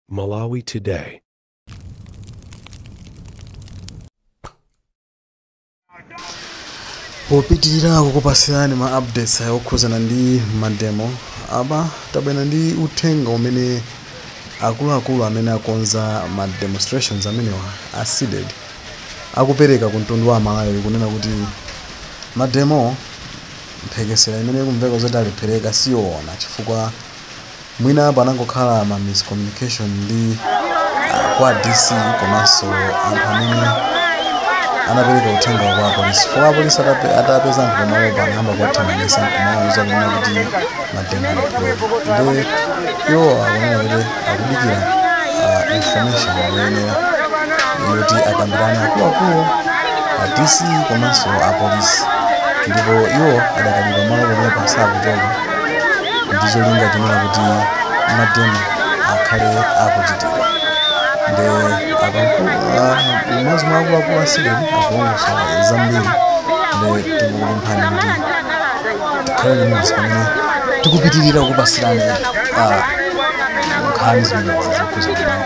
Malawi Today. Popitirira kukupasirani ma updates okhuzana ndi mademo aba tabwera ndi uthenga umene akuluakulu amene akonza ma demonstrations amenewa a SEDED akupereka ku mtundu wa Malawi kunena kuti mademo mphekesera imene kumveka zoti alipereka siyoona chifukwa mwina panangokhala ma miscommunication ndi kwa DC komanso anthu amene anapereka uthenga kwa polisi. Chifukwa polisi atapeza anthu pamalo panayamba kuwathamangitsa kumawawuza kunena kuti mademo alipereka. Ndi iwo akunena kuti akudikira information yoyenera yoti akambirane akuluakulu a DC komanso a polisi. Ndipo iwo adakali pamalo pamene pasakuchoka ndi cholinga chonena kuti mademo akhale akuchitika. Ndi mmodzi mwa akuluakulu a SEDED akulongosola zambiri ndi tikupemphani kuti tikhale limodzi pamene tikupitirira kupasirani nkhani zimene zikuzakudana.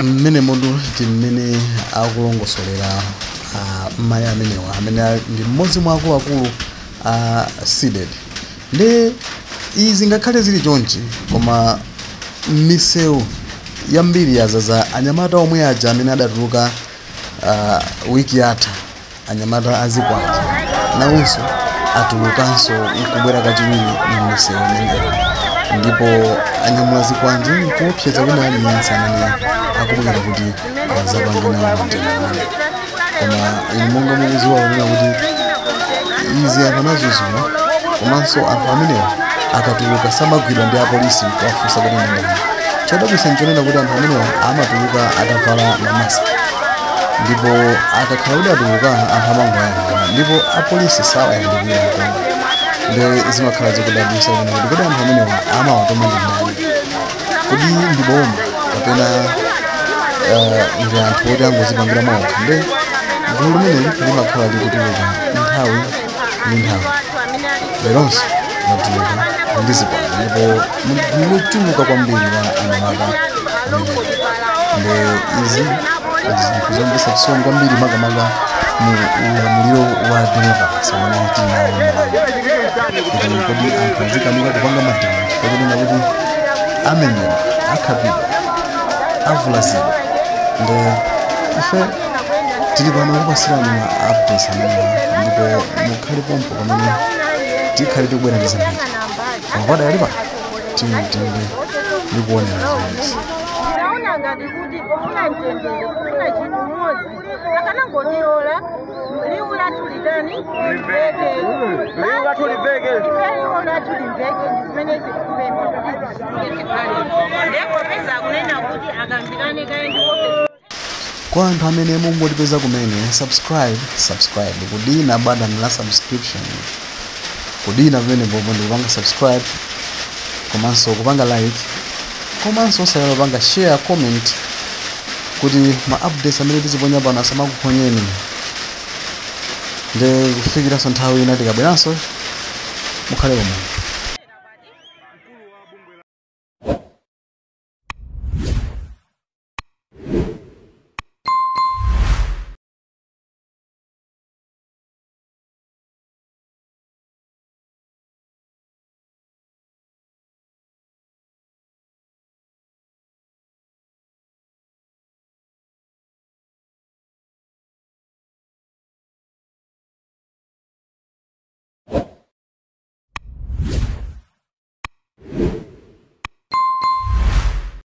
Mmene mundu timene akulongosolera mayi amenewa amene ndi mmodzi mwa akuluakulu a SEDED. Ndi izi ngakhale zili chonchi koma misewu yambiri yazaza anyamata omwe aja amene adatuluka wiki yatha, anyamata azikwanja nawonso atulukanso nkubwera kachiwiri m'misewu imeneyo. Ndipo anyamula zikwanje nkuopseza wina aliyense amene akubwera kuti azapange nawo mademo. Koma inu monga mukudziwa kunena kuti izi anthu anazuzula komanso anthu amenewa akatuluka samagwidwa ndi apolisi kuwafunsa kuti ndi ndani. Chodabwitsa nchonena kuti anthu amenewa amatuluka atavala mamasiki, ndipo akakhala kuti atuluka anthu amangoyang'ana ndipo apolisi sawayandikira mkono. Ndi zimakhala zikudabwitsa kunena kuti kodi anthu amenewa amawatoma ndi ndani, kodi ndi boma kapena ndi anthu oti angodzipangira mawokha. Ndi gulu limeneli limakhala likutuluka nthawi ndi nthawi. Leronso latuluka ndi zikwanja ndipo mgulu lochuluka kwambiri la anyamata amenewa. Ndi izi zinthu zomvetsa chisoni kwambiri makamaka mu ulamuliro wa democracy amene tinawo Malawi. Kuti kodi anthu azikanika kupanga mademo chifukwa chonena kuti amenewa akhapidwa avulazidwa. Ndi ife tili pano kupasirani ma updates amenewa ndipo mukhale pompo pamene tikhale tikubwera ndi zambiri makwada yalipa ndikuonera zimenezi. Naona ngati kuti kufuna mtendere kufuna chinthu mmodzi akanangotilola liwu lathu lidani limveke ndizimene tikupempha kuti zichitike pale ndipo peza kunena kuti akambirane kaendi ofesi. Kwa anthu amene mungotipeza kumene subscribe kudina button la subscription kudina pamene pomwe ndikupanga subscribe komanso kupanga like komanso osayala panga share comment kuti ma updates amene tiziponya pano asamakuphonyeni ndi kufikiranso nthawi ina tikabweranso mukhale komwe.